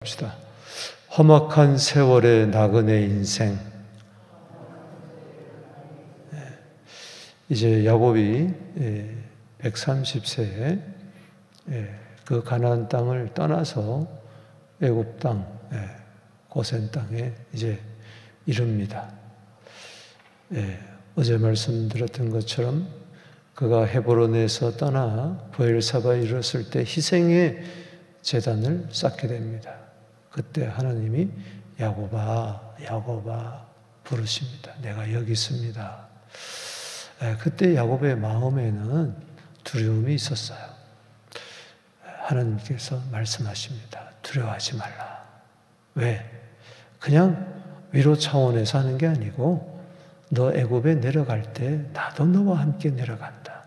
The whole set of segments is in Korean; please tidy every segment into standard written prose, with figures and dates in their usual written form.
봅시다. 험악한 세월의 나그네 인생. 이제 야곱이 130세에 그 가나안 땅을 떠나서 애굽 땅, 고센 땅에 이제 이릅니다. 어제 말씀드렸던 것처럼 그가 헤브론에서 떠나 브엘사바에 이르렀을 때 희생의 제단을 쌓게 됩니다. 그때 하나님이 야곱아, 야곱아 부르십니다. 내가 여기 있습니다. 그때 야곱의 마음에는 두려움이 있었어요. 하나님께서 말씀하십니다. 두려워하지 말라. 왜? 그냥 위로 차원에서 하는 게 아니고 너 애굽에 내려갈 때 나도 너와 함께 내려간다.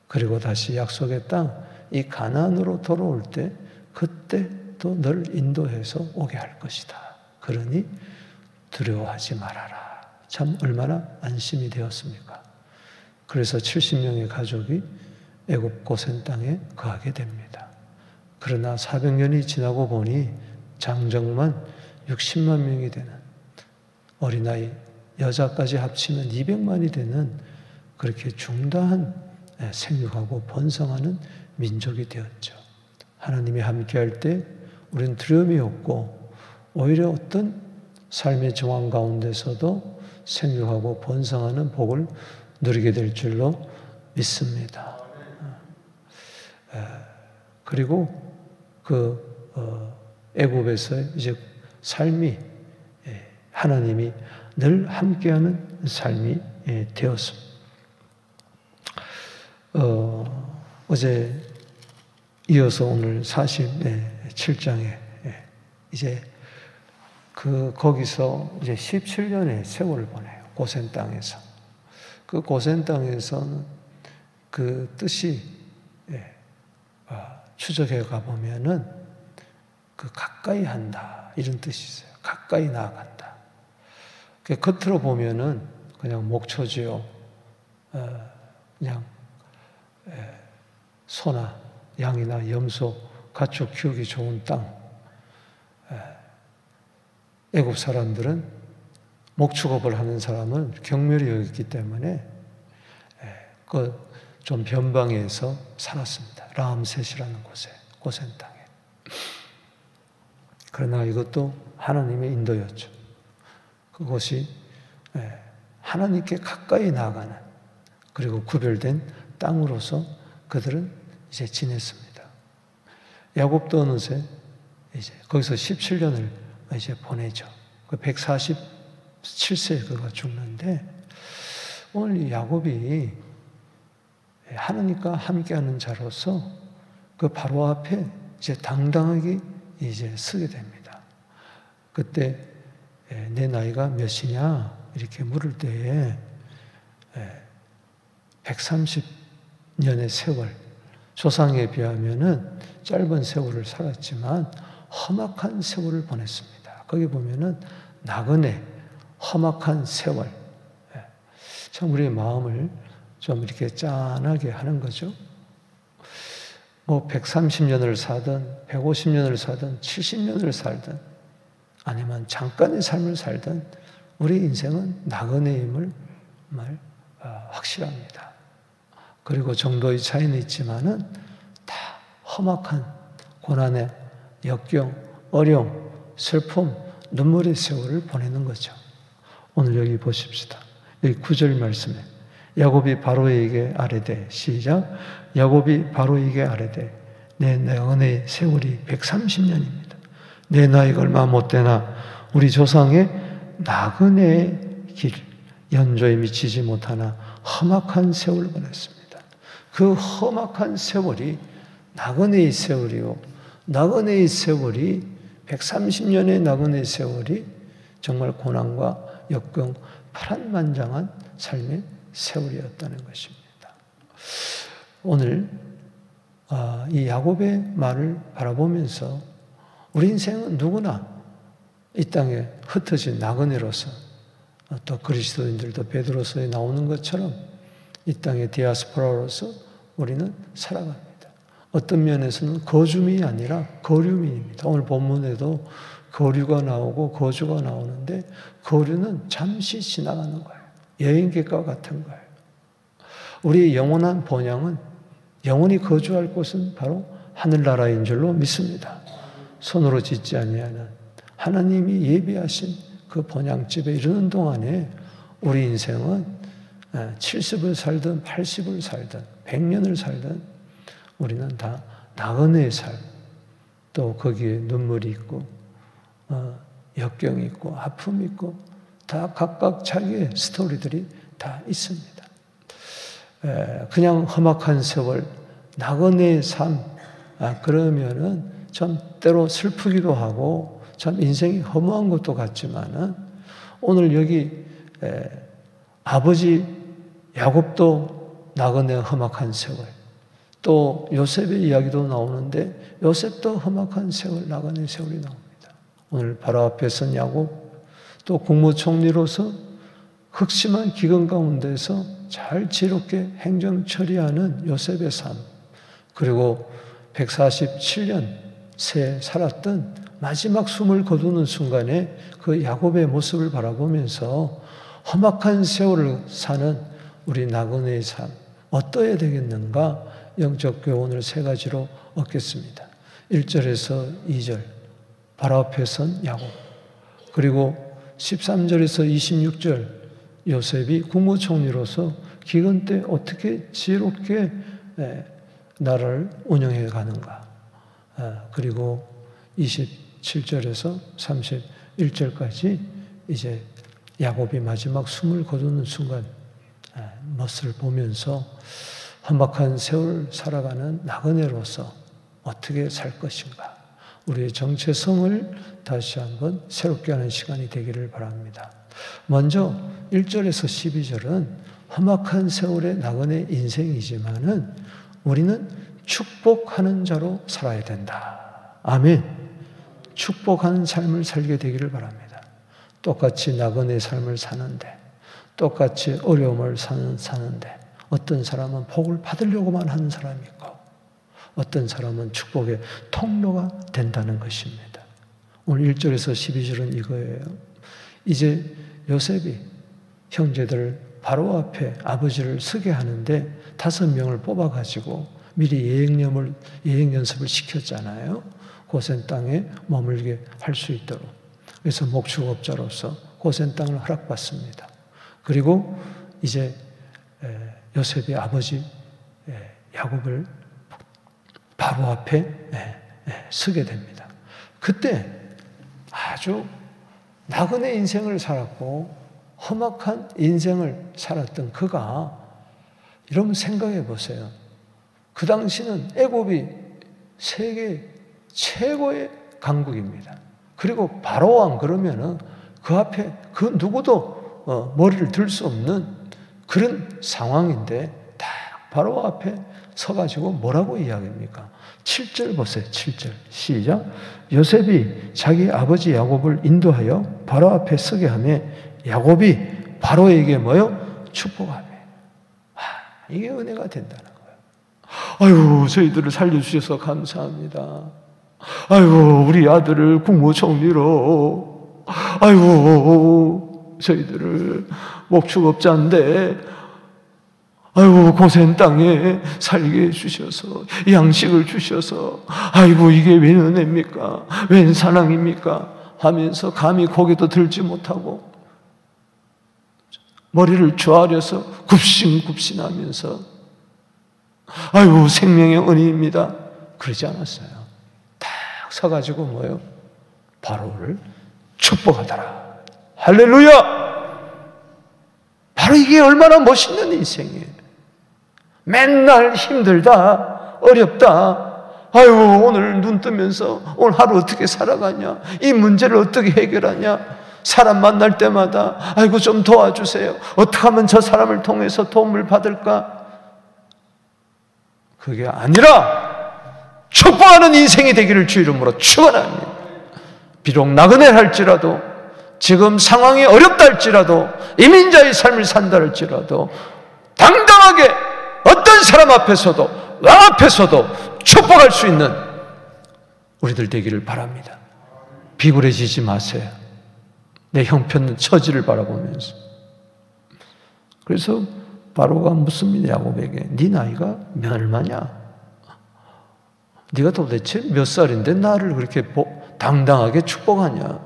그리고 다시 약속의 땅, 이 가나안으로 돌아올 때 그때 또 널 인도해서 오게 할 것이다. 그러니 두려워하지 말아라. 참 얼마나 안심이 되었습니까? 그래서 70명의 가족이 애굽 고센 땅에 거하게 됩니다. 그러나 400년이 지나고 보니 장정만 60만 명이 되는, 어린아이, 여자까지 합치면 200만이 되는 그렇게 중다한 생육하고 번성하는 민족이 되었죠. 하나님이 함께할 때 우리는 두려움이 없고 오히려 어떤 삶의 정황 가운데서도 생육하고 번성하는 복을 누리게 될 줄로 믿습니다. 그리고 그 애굽에서 이제 삶이 하나님이 늘 함께하는 삶이 되었습니다. 어제 이어서 오늘 47장에 이제 거기서 이제 17년의 세월을 보내요. 고센 땅에서. 그 고센 땅에서는 그 뜻이 추적해 가보면은 그 가까이 한다 이런 뜻이 있어요. 가까이 나아간다. 겉으로 보면은 그냥 목초지요. 그냥 소나 양이나 염소, 가축 키우기 좋은 땅. 애굽 사람들은 목축업을 하는 사람을 경멸히 여겼기 때문에 좀 변방에서 살았습니다. 라암셋이라는 곳에, 고센 땅에. 그러나 이것도 하나님의 인도였죠. 그것이 하나님께 가까이 나아가는, 그리고 구별된 땅으로서 그들은 이제 지냈습니다. 야곱도 어느새 이제 거기서 17년을 이제 보내죠. 147세에 그가 죽는데, 오늘 이 야곱이 하나님과 함께하는 자로서 그 바로 앞에 이제 당당하게 이제 서게 됩니다. 그때 내 나이가 몇이냐 이렇게 물을 때에 130년의 세월, 조상에 비하면은 짧은 세월을 살았지만 험악한 세월을 보냈습니다. 거기 보면은 나그네, 험악한 세월. 참 우리의 마음을 좀 이렇게 짠하게 하는 거죠. 뭐 130년을 살든 150년을 살든 70년을 살든 아니면 잠깐의 삶을 살든 우리 인생은 나그네임을 정말 확실합니다. 그리고 정도의 차이는 있지만은 다 험악한 고난의 역경, 어려움, 슬픔, 눈물의 세월을 보내는 거죠. 오늘 여기 보십시다. 여기 9절 말씀에 야곱이 바로에게 아뢰되, 시작. 야곱이 바로에게 아뢰되, 내 나그네의 세월이 130년입니다. 내 나이가 얼마 못 되나 우리 조상의 나그네의 길, 연조에 미치지 못하나 험악한 세월을 보냈습니다. 그 험악한 세월이 나그네의 세월이요. 나그네의 세월이 130년의 나그네의 세월이 정말 고난과 역경, 파란만장한 삶의 세월이었다는 것입니다. 오늘 이 야곱의 말을 바라보면서 우리 인생은 누구나 이 땅에 흩어진 나그네로서, 또 그리스도인들도 베드로서에 나오는 것처럼 이 땅의 디아스포라로서 우리는 살아갑니다. 어떤 면에서는 거주민이 아니라 거류민입니다. 오늘 본문에도 거류가 나오고 거주가 나오는데 거류는 잠시 지나가는 거예요. 여행객과 같은 거예요. 우리의 영원한 본향은 영원히 거주할 곳은 바로 하늘나라인 줄로 믿습니다. 손으로 짓지 아니하는 하나님이 예비하신 그 본향집에 이르는 동안에 우리 인생은 70을 살든 80을 살든 100년을 살든 우리는 다 나그네의 삶, 또 거기에 눈물이 있고 역경이 있고 아픔이 있고 다 각각 자기의 스토리들이 다 있습니다. 그냥 험악한 세월, 나그네의 삶, 그러면은 참 때로 슬프기도 하고 참 인생이 허무한 것도 같지만은 오늘 여기 아버지 야곱도 나그네 험악한 세월, 또 요셉의 이야기도 나오는데 요셉도 험악한 세월, 나그네 세월이 나옵니다. 오늘 바로 앞에 선 야곱, 또 국무총리로서 극심한 기근 가운데서 잘 지롭게 행정 처리하는 요셉의 삶, 그리고 147년 새 살았던 마지막 숨을 거두는 순간에 그 야곱의 모습을 바라보면서 험악한 세월을 사는 우리 나그네의 삶 어떠해야 되겠는가? 영적 교훈을 세 가지로 얻겠습니다. 1절에서 2절 바로 앞에 선 야곱, 그리고 13절에서 26절 요셉이 국무총리로서 기근 때 어떻게 지혜롭게 나라를 운영해 가는가, 그리고 27절에서 31절까지 이제 야곱이 마지막 숨을 거두는 순간 멋을 보면서 험악한 세월 살아가는 나그네로서 어떻게 살 것인가, 우리의 정체성을 다시 한번 새롭게 하는 시간이 되기를 바랍니다. 먼저 1절에서 12절은 험악한 세월의 나그네 인생이지만은 우리는 축복하는 자로 살아야 된다. 아멘. 축복하는 삶을 살게 되기를 바랍니다. 똑같이 나그네 삶을 사는데, 똑같이 어려움을 사는데 어떤 사람은 복을 받으려고만 하는 사람이 있고 어떤 사람은 축복의 통로가 된다는 것입니다. 오늘 1절에서 12절은 이거예요. 이제 요셉이 형제들 바로 앞에 아버지를 서게 하는데 5명을 뽑아가지고 미리 예행 연습을 시켰잖아요. 고센 땅에 머물게 할 수 있도록. 그래서 목축업자로서 고센 땅을 허락받습니다. 그리고 이제 요셉이 아버지 야곱을 바로 앞에 서게 됩니다. 그때 아주 나그네 인생을 살았고 험악한 인생을 살았던 그가, 여러분 생각해 보세요. 그 당시는 애굽이 세계 최고의 강국입니다. 그리고 바로왕 그러면은 그 앞에 그 누구도 머리를 들 수 없는 그런 상황인데 딱 바로 앞에 서가지고 뭐라고 이야기합니까? 7절 보세요. 7절 시작. 요셉이 자기 아버지 야곱을 인도하여 바로 앞에 서게 하며 야곱이 바로에게 뭐요? 축복하며. 이게 은혜가 된다는 거예요. 아유, 저희들을 살려주셔서 감사합니다. 아유, 우리 아들을 국무총리로, 아유, 저희들을 목축업자인데, 아유, 고센 땅에 살게 해주셔서, 양식을 주셔서, 아이고, 이게 웬 은혜입니까? 웬 사랑입니까? 하면서 감히 고개도 들지 못하고, 머리를 조아려서 굽신굽신하면서, 아유, 생명의 은혜입니다. 그러지 않았어요. 딱 서가지고 뭐예요? 바로를 축복하더라. 할렐루야! 바로 이게 얼마나 멋있는 인생이에요. 맨날 힘들다, 어렵다, 아유, 오늘 눈 뜨면서 오늘 하루 어떻게 살아가냐, 이 문제를 어떻게 해결하냐, 사람 만날 때마다 아이고 좀 도와주세요, 어떻게 하면 저 사람을 통해서 도움을 받을까. 그게 아니라 축복하는 인생이 되기를 주 이름으로 축원합니다. 비록 나그네 할지라도, 지금 상황이 어렵다 할지라도, 이민자의 삶을 산다 할지라도 당당하게 어떤 사람 앞에서도 왕 앞에서도 축복할 수 있는 우리들 되기를 바랍니다. 비굴해지지 마세요. 내 형편은 처지를 바라보면서. 그래서 바로가 묻습니다. 야곱에게. 네 나이가 몇 얼마냐? 네가 도대체 몇 살인데 나를 그렇게 당당하게 축복하냐?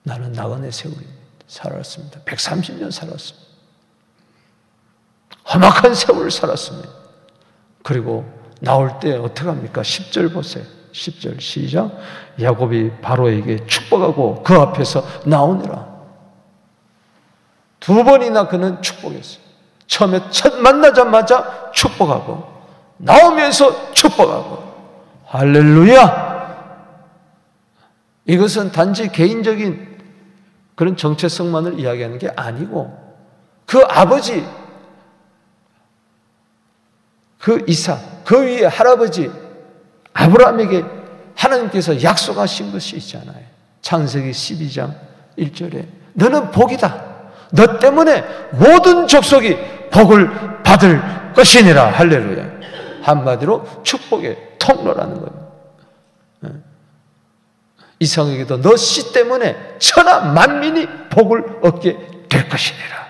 나는 나그네 세월이 살았습니다. 130년 살았습니다. 험악한 세월을 살았습니다. 그리고 나올 때 어떻게 합니까? 10절 보세요. 10절 시작. 야곱이 바로에게 축복하고 그 앞에서 나오니라. 두 번이나 그는 축복했어요. 처음에 첫 만나자마자 축복하고 나오면서 축복하고. 할렐루야! 이것은 단지 개인적인 그런 정체성만을 이야기하는 게 아니고 그 아버지, 그 이삭, 그 위에 할아버지 아브라함에게 하나님께서 약속하신 것이 있잖아요. 창세기 12장 1절에 너는 복이다. 너 때문에 모든 족속이 복을 받을 것이니라. 할렐루야. 한마디로 축복의 통로라는 겁니다. 이삭에게도 너 씨 때문에 천하 만민이 복을 얻게 될 것이니라.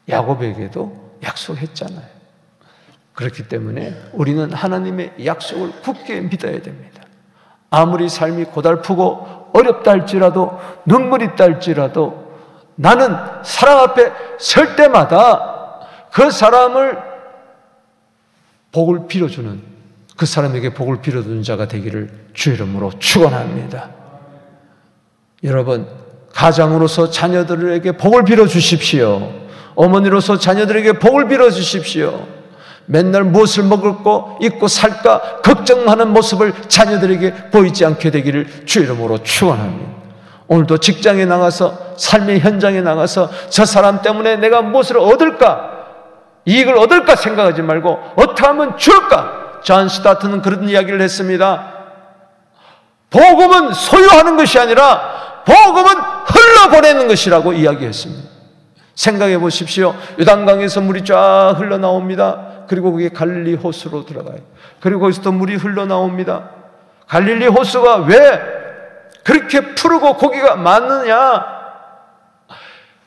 야곱에게도 약속했잖아요. 그렇기 때문에 우리는 하나님의 약속을 굳게 믿어야 됩니다. 아무리 삶이 고달프고 어렵다 할지라도 눈물이 있다 할지라도 나는 사람 앞에 설 때마다 그 사람을 복을 빌어주는, 그 사람에게 복을 빌어주는 자가 되기를 주 이름으로 축원합니다. 여러분, 가장으로서 자녀들에게 복을 빌어주십시오. 어머니로서 자녀들에게 복을 빌어주십시오. 맨날 무엇을 먹을까, 입고 살까 걱정하는 모습을 자녀들에게 보이지 않게 되기를 주 이름으로 축원합니다. 오늘도 직장에 나가서 삶의 현장에 나가서 저 사람 때문에 내가 무엇을 얻을까, 이익을 얻을까 생각하지 말고 어떻게 하면 줄까. 존 스타트는 그런 이야기를 했습니다. 복음은 소유하는 것이 아니라 복음은 흘러보내는 것이라고 이야기했습니다. 생각해 보십시오. 요단강에서 물이 쫙 흘러나옵니다. 그리고 그게 갈릴리 호수로 들어가요. 그리고 거기서 또 물이 흘러나옵니다. 갈릴리 호수가 왜 그렇게 푸르고 고기가 많느냐?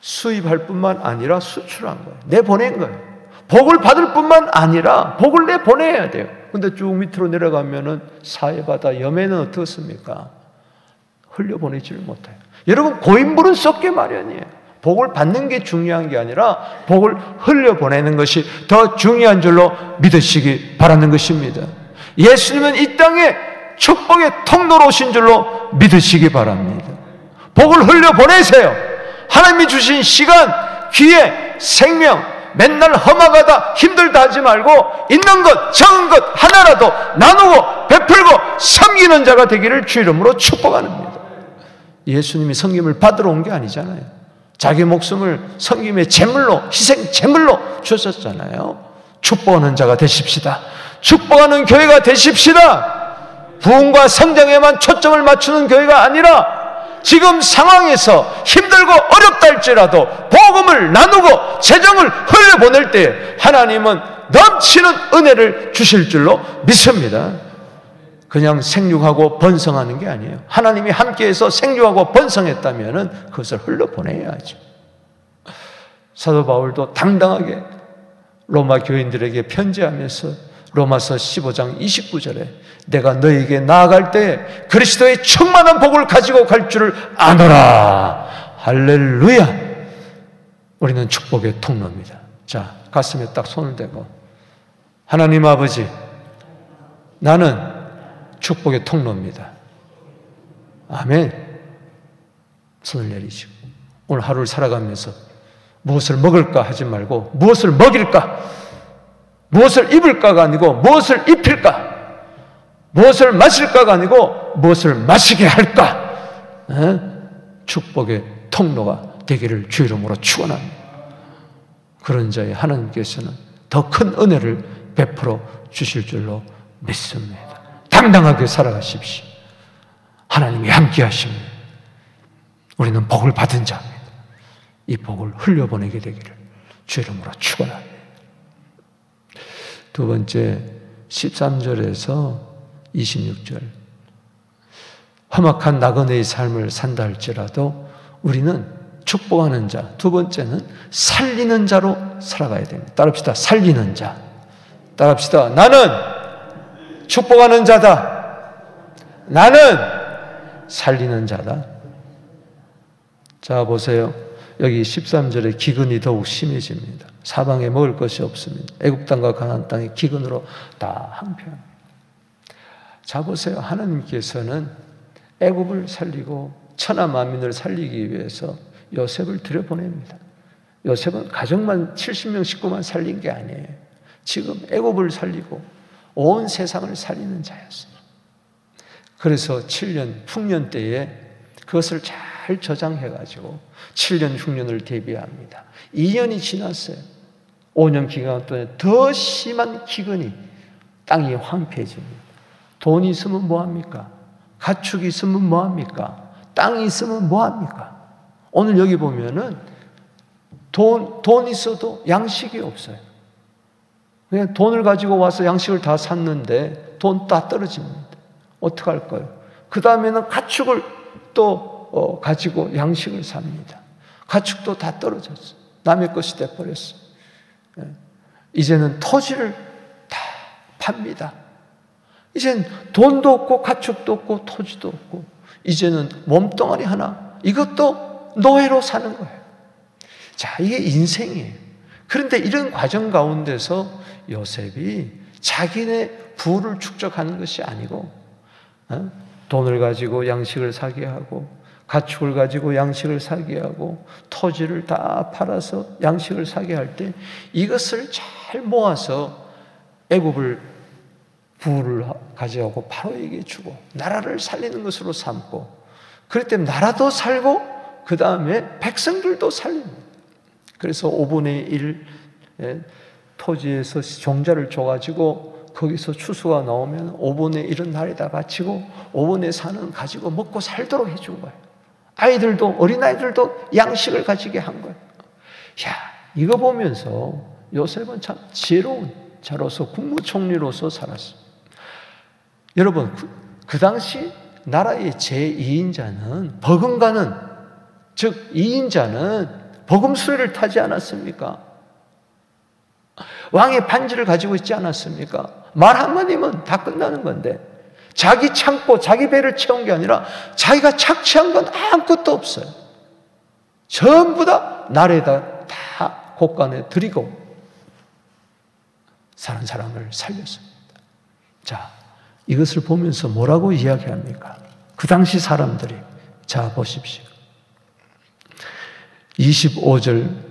수입할 뿐만 아니라 수출한 거예요. 내보낸 거예요. 복을 받을 뿐만 아니라 복을 내보내야 돼요. 근데 쭉 밑으로 내려가면은 사해바다 여매는 어떻습니까? 흘려보내지를 못해요. 여러분, 고인물은 썩게 마련이에요. 복을 받는 게 중요한 게 아니라 복을 흘려보내는 것이 더 중요한 줄로 믿으시기 바라는 것입니다. 예수님은 이 땅에 축복의 통로로 오신 줄로 믿으시기 바랍니다. 복을 흘려보내세요. 하나님이 주신 시간, 기회, 생명, 맨날 험악하다 힘들다 하지 말고 있는 것 적은 것 하나라도 나누고 베풀고 섬기는 자가 되기를 주 이름으로 축복합니다. 예수님이 섬김을 받으러 온 게 아니잖아요. 자기 목숨을 섬김의 제물로, 희생 제물로 주셨잖아요. 축복하는 자가 되십시다. 축복하는 교회가 되십시다. 부흥과 성장에만 초점을 맞추는 교회가 아니라 지금 상황에서 힘들고 어렵다 할지라도 복음을 나누고 재정을 흘려보낼 때 하나님은 넘치는 은혜를 주실 줄로 믿습니다. 그냥 생육하고 번성하는 게 아니에요. 하나님이 함께해서 생육하고 번성했다면 그것을 흘려보내야죠. 사도 바울도 당당하게 로마 교인들에게 편지하면서 로마서 15장 29절에 내가 너에게 나아갈 때 그리스도의 충만한 복을 가지고 갈 줄을 아노라. 할렐루야. 우리는 축복의 통로입니다. 자, 가슴에 딱 손을 대고 하나님 아버지, 나는 축복의 통로입니다. 아멘. 손을 내리시고 오늘 하루를 살아가면서 무엇을 먹을까 하지 말고 무엇을 먹일까, 무엇을 입을까가 아니고 무엇을 입힐까, 무엇을 마실까가 아니고 무엇을 마시게 할까. 축복의 통로가 되기를 주 이름으로 축원합니다. 그런 자에 하나님께서는 더 큰 은혜를 베풀어 주실 줄로 믿습니다. 당당하게 살아가십시오. 하나님이 함께 하십니다. 우리는 복을 받은 자입니다. 이 복을 흘려보내게 되기를 주 이름으로 축원합니다. 두 번째 13절에서 26절. 험악한 나그네의 삶을 산다 할지라도 우리는 축복하는 자, 두 번째는 살리는 자로 살아가야 됩니다. 따라합시다. 살리는 자. 따라합시다. 나는 축복하는 자다. 나는 살리는 자다. 자, 보세요. 여기 13절에 기근이 더욱 심해집니다. 사방에 먹을 것이 없습니다. 애굽 땅과 가나안 땅이 기근으로 다 항폐합니다. 자, 보세요. 하나님께서는 애굽을 살리고 천하 만민을 살리기 위해서 요셉을 들여보냅니다. 요셉은 가정만 70명 식구만 살린 게 아니에요. 지금 애굽을 살리고 온 세상을 살리는 자였어요. 그래서 7년 풍년 때에 그것을 잘 저장해가지고 7년 흉년을 대비합니다. 2년이 지났어요. 5년 기간 동안에 더 심한 기근이 땅이 황폐해집니다. 돈이 있으면 뭐합니까? 가축이 있으면 뭐합니까? 땅이 있으면 뭐합니까? 오늘 여기 보면은 돈 있어도 양식이 없어요. 그냥 돈을 가지고 와서 양식을 다 샀는데 돈 다 떨어집니다. 어떡할까요? 그 다음에는 가축을 또 가지고 양식을 삽니다. 가축도 다 떨어졌어요. 남의 것이 돼버렸어요. 이제는 토지를 다 팝니다. 이제는 돈도 없고 가축도 없고 토지도 없고 이제는 몸뚱아리 하나 이것도 노예로 사는 거예요. 자, 이게 인생이에요. 그런데 이런 과정 가운데서 요셉이 자기네 부를 축적하는 것이 아니고 돈을 가지고 양식을 사게 하고 가축을 가지고 양식을 사게 하고 토지를 다 팔아서 양식을 사게 할 때 이것을 잘 모아서 애굽을 부를 가져가고 바로에게 주고 나라를 살리는 것으로 삼고 그럴 때 나라도 살고 그 다음에 백성들도 살립니다. 그래서 5분의 1 토지에서 종자를 줘가지고 거기서 추수가 나오면 5분의 1은 날에다 바치고 5분의 4는 가지고 먹고 살도록 해준 거예요. 아이들도 어린아이들도 양식을 가지게 한 거예요. 야, 이거 보면서 요셉은 참 지혜로운 자로서 국무총리로서 살았어요. 여러분 그 당시 나라의 제2인자는 버금가는 즉 2인자는 버금 수레를 타지 않았습니까? 왕의 반지를 가지고 있지 않았습니까? 말 한마디면 다 끝나는 건데 자기 창고 자기 배를 채운 게 아니라 자기가 착취한 건 아무것도 없어요. 전부 다 나라에다 다 곳간에 드리고 사는 사람을 살렸습니다. 자, 이것을 보면서 뭐라고 이야기합니까? 그 당시 사람들이 자 보십시오. 25절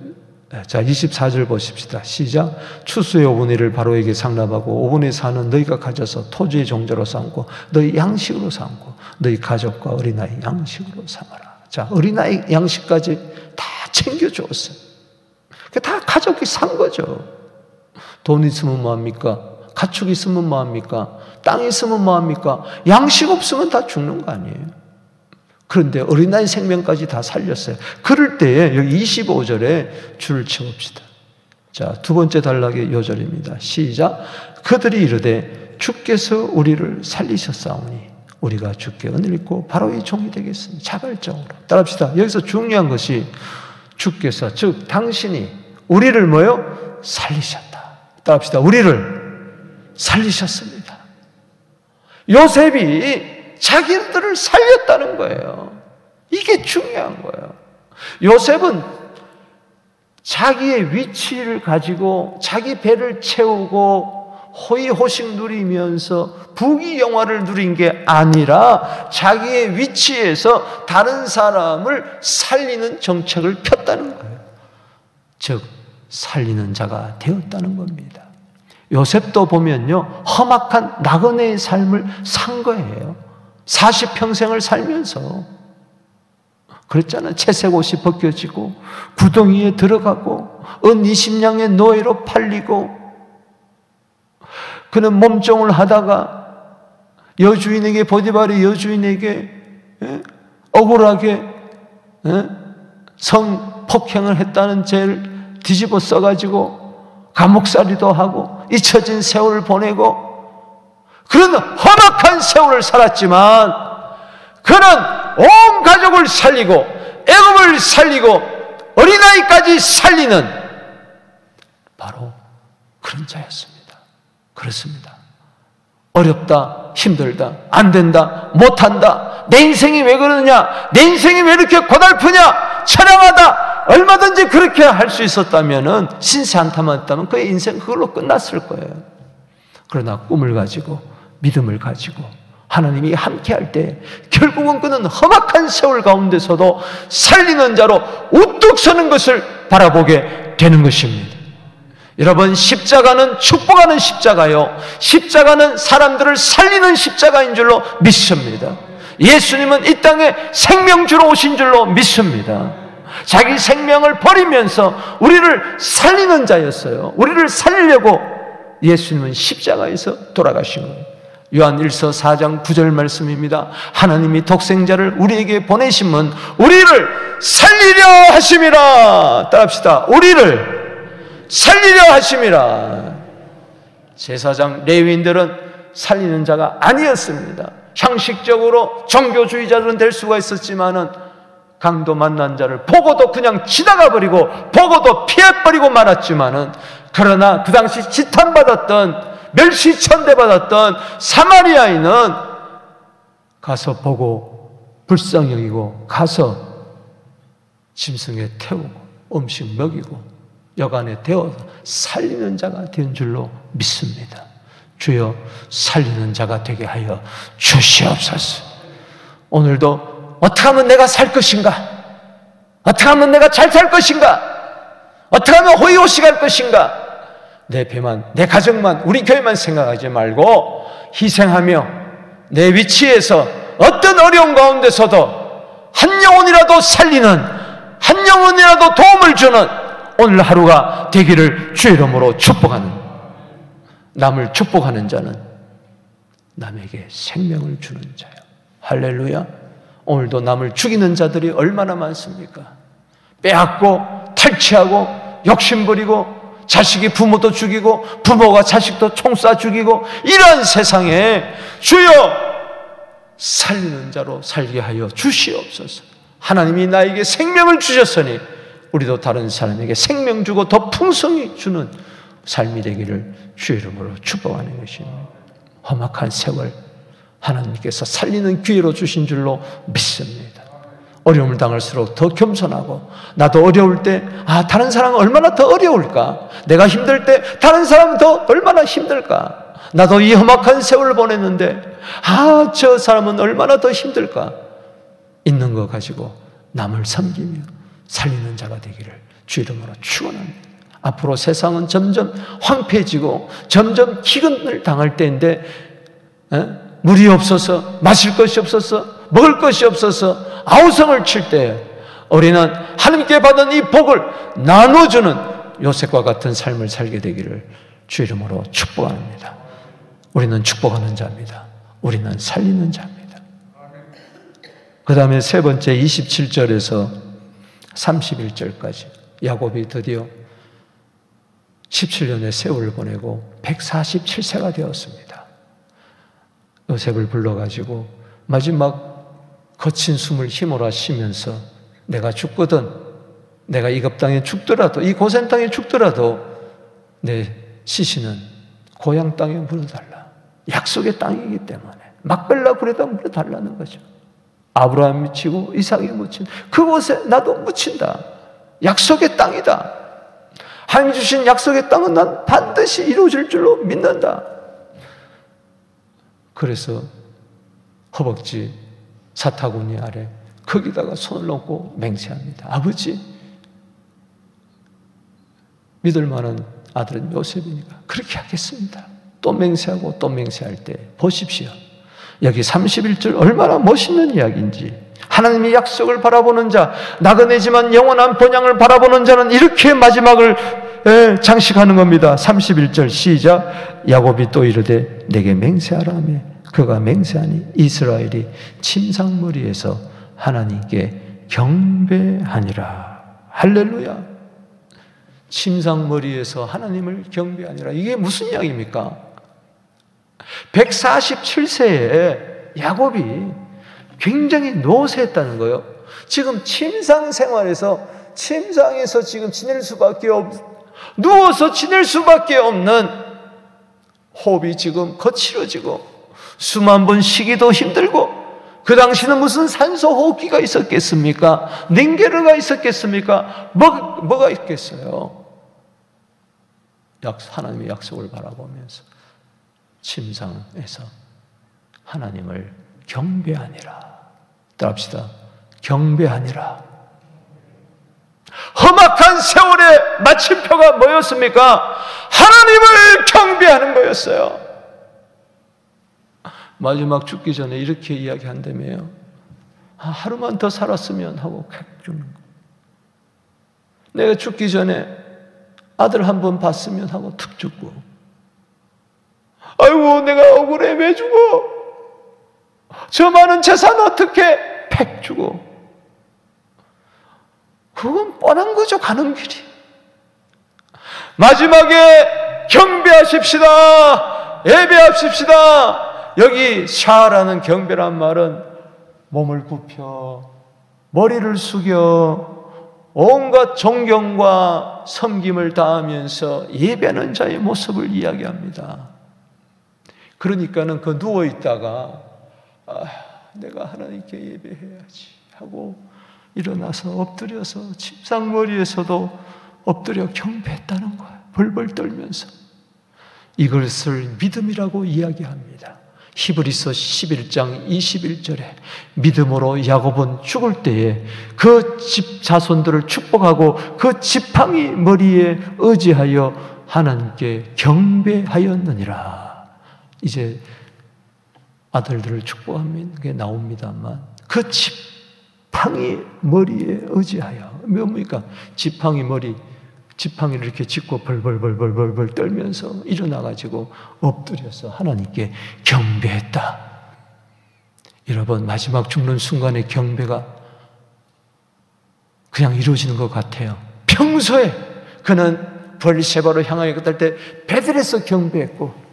자 24절 보십시다. 시작. 추수의 5분의 1을 바로에게 상납하고 5분의 4는 너희가 가져서 토지의 종자로 삼고 너희 양식으로 삼고 너희 가족과 어린아이 양식으로 삼아라. 자, 어린아이 양식까지 다 챙겨주었어요. 다 가족이 산 거죠. 돈 있으면 뭐합니까? 가축 있으면 뭐합니까? 땅 있으면 뭐합니까? 양식 없으면 다 죽는 거 아니에요. 그런데 어린아이 생명까지 다 살렸어요. 그럴 때에 여기 25절에 줄을 채웁시다. 자, 두 번째 단락의 요절입니다. 시작. 그들이 이르되 주께서 우리를 살리셨사오니 우리가 주께 은혜를 입고 바로의 종이 되겠습니다. 자발적으로. 따라합시다. 여기서 중요한 것이 주께서 즉 당신이 우리를 뭐요? 살리셨다. 따라합시다. 우리를 살리셨습니다. 요셉이 자기들을 살렸다는 거예요. 이게 중요한 거예요. 요셉은 자기의 위치를 가지고 자기 배를 채우고 호의호식 누리면서 부귀영화를 누린 게 아니라 자기의 위치에서 다른 사람을 살리는 정책을 폈다는 거예요. 즉 살리는 자가 되었다는 겁니다. 요셉도 보면요 험악한 나그네의 삶을 산 거예요. 40평생을 살면서 그랬잖아요. 채색 옷이 벗겨지고 구덩이에 들어가고 은 20냥의 노예로 팔리고 그는 몸종을 하다가 여주인에게 보디발의 여주인에게 억울하게 성폭행을 했다는 죄를 뒤집어 써가지고 감옥살이도 하고 잊혀진 세월을 보내고 그런 험악한 세월을 살았지만 그는 온 가족을 살리고 애굽을 살리고 어린아이까지 살리는 바로 그런 자였습니다. 그렇습니다. 어렵다, 힘들다, 안 된다, 못한다, 내 인생이 왜 그러느냐, 내 인생이 왜 이렇게 고달프냐, 처량하다, 얼마든지 그렇게 할 수 있었다면 신세 한탄만 했다면 그의 인생 그걸로 끝났을 거예요. 그러나 꿈을 가지고 믿음을 가지고 하나님이 함께할 때 결국은 그는 험악한 세월 가운데서도 살리는 자로 우뚝 서는 것을 바라보게 되는 것입니다. 여러분, 십자가는 축복하는 십자가요, 십자가는 사람들을 살리는 십자가인 줄로 믿습니다. 예수님은 이 땅에 생명주로 오신 줄로 믿습니다. 자기 생명을 버리면서 우리를 살리는 자였어요. 우리를 살리려고 예수님은 십자가에서 돌아가신 거예요. 요한 1서 4장 9절 말씀입니다. 하나님이 독생자를 우리에게 보내심은 우리를 살리려 하심이라. 따라합시다. 우리를 살리려 하심이라. 제사장 레위인들은 살리는 자가 아니었습니다. 형식적으로 종교주의자들은 될 수가 있었지만은 강도 만난 자를 보고도 그냥 지나가 버리고 보고도 피해버리고 말았지만은, 그러나 그 당시 지탄받았던, 멸시천대받았던 사마리아인은 가서 보고 불쌍히 여기고 가서 짐승에 태우고 음식 먹이고 여간에 데워서 살리는 자가 된 줄로 믿습니다. 주여, 살리는 자가 되게 하여 주시옵소서. 오늘도 어떻게 하면 내가 살 것인가? 어떻게 하면 내가 잘 살 것인가? 어떻게 하면 호의호식할 것인가? 내 배만, 내 가정만, 우리 교회만 생각하지 말고 희생하며 내 위치에서 어떤 어려운 가운데서도 한 영혼이라도 살리는, 한 영혼이라도 도움을 주는 오늘 하루가 되기를 주의 이름으로 축복하는, 남을 축복하는 자는 남에게 생명을 주는 자요. 할렐루야. 오늘도 남을 죽이는 자들이 얼마나 많습니까? 빼앗고 탈취하고 욕심부리고 자식이 부모도 죽이고 부모가 자식도 총 쏴 죽이고, 이러한 세상에 주여 살리는 자로 살게 하여 주시옵소서. 하나님이 나에게 생명을 주셨으니 우리도 다른 사람에게 생명 주고 더 풍성히 주는 삶이 되기를 주의 이름으로 축복하는 것입니다. 험악한 세월 하나님께서 살리는 기회로 주신 줄로 믿습니다. 어려움을 당할수록 더 겸손하고, 나도 어려울 때 다른 사람은 얼마나 더 어려울까, 내가 힘들 때 다른 사람은 더 얼마나 힘들까, 나도 이 험악한 세월을 보냈는데 저 사람은 얼마나 더 힘들까, 있는 거 가지고 남을 섬기며 살리는 자가 되기를 주 이름으로 축원합니다. 앞으로 세상은 점점 황폐해지고 점점 기근을 당할 때인데 물이 없어서, 마실 것이 없어서, 먹을 것이 없어서 아우성을 칠 때 우리는 하나님께 받은 이 복을 나눠주는 요셉과 같은 삶을 살게 되기를 주 이름으로 축복합니다. 우리는 축복하는 자입니다. 우리는 살리는 자입니다. 그 다음에 세 번째 27절에서 31절까지 야곱이 드디어 17년의 세월을 보내고 147세가 되었습니다. 요셉을 불러가지고 마지막 거친 숨을 힘으로 쉬면서, 내가 죽거든, 내가 이급 땅에 죽더라도, 이 고센 땅에 죽더라도 내 시신은 고향 땅에 물어달라. 약속의 땅이기 때문에 막벨라 굴에다 물어달라는 거죠. 아브라함이 묻히고 이삭이 묻힌 그곳에 나도 묻힌다. 약속의 땅이다. 하나님 주신 약속의 땅은 난 반드시 이루어질 줄로 믿는다. 그래서 허벅지 사타구니 아래 거기다가 손을 놓고 맹세합니다. 아버지, 믿을 만한 아들은 요셉이니까 그렇게 하겠습니다. 또 맹세하고 또 맹세할 때 보십시오. 여기 31절 얼마나 멋있는 이야기인지. 하나님의 약속을 바라보는 자, 나그네지만 영원한 본향을 바라보는 자는 이렇게 마지막을 장식하는 겁니다. 31절 시작. 야곱이 또 이르되 내게 맹세하라 하며 그가 맹세하니 이스라엘이 침상머리에서 하나님께 경배하니라. 할렐루야. 침상머리에서 하나님을 경배하니라. 이게 무슨 이야기입니까? 147세에 야곱이 굉장히 노쇠했다는 거예요. 지금 침상에서 지금 지낼 수밖에 누워서 지낼 수밖에 없는, 호흡이 지금 거칠어지고 숨 한 번 쉬기도 힘들고, 그 당시는 무슨 산소호흡기가 있었겠습니까? 냉게르가 있었겠습니까? 뭐가 있겠어요? 하나님의 약속을 바라보면서 침상에서 하나님을 경배하니라. 따라합시다. 경배하니라. 험악한 세월의 마침표가 뭐였습니까? 하나님을 경배하는 거였어요. 마지막 죽기 전에 이렇게 이야기한다며요. 하루만 더 살았으면 하고 죽는 거. 내가 죽기 전에 아들 한 번 봤으면 하고 툭 죽고, 아이고 내가 억울해 왜 죽어? 저 많은 재산 어떻게 팩 주고. 그건 뻔한 거죠. 가는 길이. 마지막에 경배하십시다. 예배하십시다. 여기 샤라는 경배란 말은 몸을 굽혀 머리를 숙여 온갖 존경과 섬김을 다하면서 예배하는 자의 모습을 이야기합니다. 그러니까는 그 누워있다가 내가 하나님께 예배해야지 하고 일어나서 엎드려서 침상머리에서도 엎드려 경배했다는 거예요. 벌벌 떨면서. 이것을 믿음이라고 이야기합니다. 히브리서 11장 21절에 믿음으로 야곱은 죽을 때에 그 집 자손들을 축복하고 그 지팡이 머리에 의지하여 하나님께 경배하였느니라. 이제 아들들을 축복하는 게 나옵니다만, 그 지팡이 머리에 의지하여, 뭡니까? 지팡이를 이렇게 짚고 벌벌 떨면서 일어나가지고 엎드려서 하나님께 경배했다. 여러분, 마지막 죽는 순간의 경배가 그냥 이루어지는 것 같아요. 평소에 그는 브엘세바로 향하여 그럴 때 베들에서 경배했고,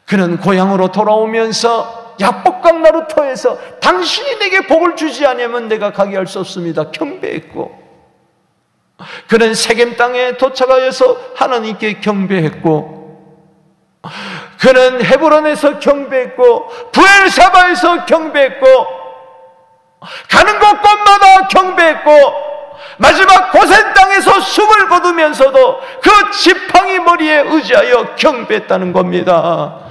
그는 고향으로 돌아오면서 야복강 나루터에서 당신이 내게 복을 주지 않으면 내가 가게 할 수 없습니다. 경배했고, 그는 세겜 땅에 도착하여서 하나님께 경배했고, 그는 헤브론에서 경배했고, 브엘사바에서 경배했고, 가는 곳곳마다 경배했고, 마지막 고센 땅에서 숨을 거두면서도 그 지팡이 머리에 의지하여 경배했다는 겁니다.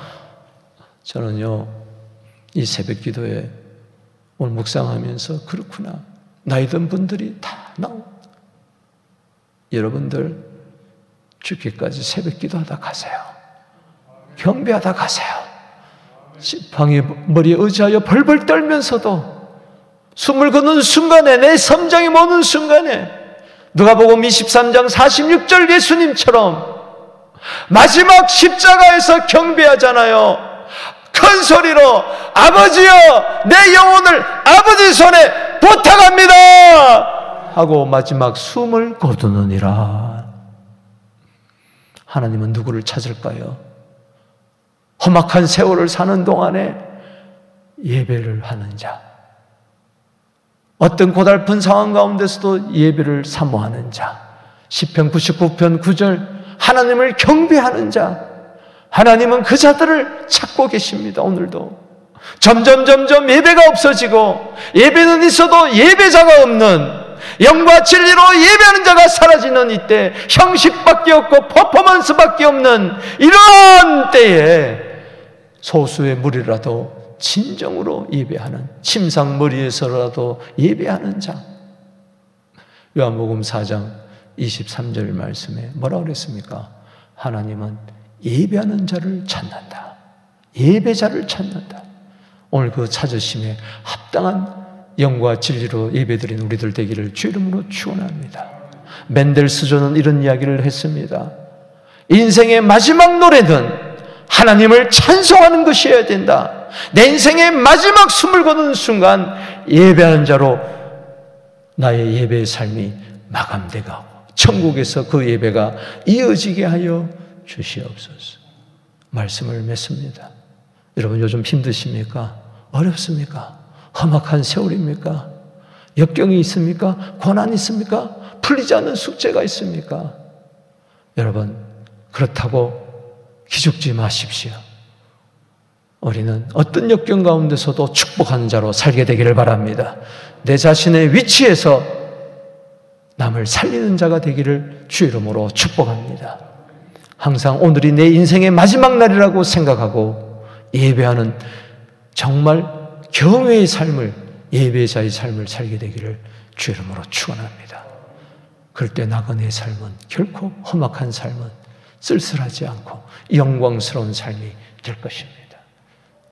저는요, 이 새벽 기도에 오늘 묵상하면서 그렇구나, 나이 든 분들이 다 나옵니다. 여러분들 죽기까지 새벽 기도하다 가세요. 경배하다 가세요. 지팡이 머리에 의지하여 벌벌 떨면서도 숨을 거는 순간에, 내 심장이 멎는 순간에 누가복음 23장 46절 예수님처럼 마지막 십자가에서 경배하잖아요. 큰 소리로 아버지여, 내 영혼을 아버지 손에 부탁합니다 하고 마지막 숨을 거두느니라. 하나님은 누구를 찾을까요? 험악한 세월을 사는 동안에 예배를 하는 자, 어떤 고달픈 상황 가운데서도 예배를 사모하는 자, 시편 99편 9절 하나님을 경배하는 자, 하나님은 그 자들을 찾고 계십니다. 오늘도 점점 예배가 없어지고, 예배는 있어도 예배자가 없는, 영과 진리로 예배하는 자가 사라지는 이때, 형식밖에 없고 퍼포먼스밖에 없는 이런 때에 소수의 무리라도 진정으로 예배하는, 침상머리에서라도 예배하는 자. 요한복음 4장 23절 말씀에 뭐라고 그랬습니까? 하나님은 예배하는 자를 찾는다. 예배자를 찾는다. 오늘 그 찾으심에 합당한 영과 진리로 예배드린 우리들 되기를 주 이름으로 축원합니다. 멘델스존은 이런 이야기를 했습니다. 인생의 마지막 노래는 하나님을 찬송하는 것이어야 된다. 내 인생의 마지막 숨을 거두는 순간 예배하는 자로 나의 예배의 삶이 마감되고 천국에서 그 예배가 이어지게 하여 주시옵소서. 말씀을 맺습니다. 여러분 요즘 힘드십니까? 어렵습니까? 험악한 세월입니까? 역경이 있습니까? 고난이 있습니까? 풀리지 않는 숙제가 있습니까? 여러분 그렇다고 기죽지 마십시오. 우리는 어떤 역경 가운데서도 축복하는 자로 살게 되기를 바랍니다. 내 자신의 위치에서 남을 살리는 자가 되기를 주 이름으로 축복합니다. 항상 오늘이 내 인생의 마지막 날이라고 생각하고 예배하는 정말 경외의 삶을, 예배자의 삶을 살게 되기를 주 이름으로 축원합니다. 그럴 때 나그네의 삶은 결코 험악한 삶은 쓸쓸하지 않고 영광스러운 삶이 될 것입니다.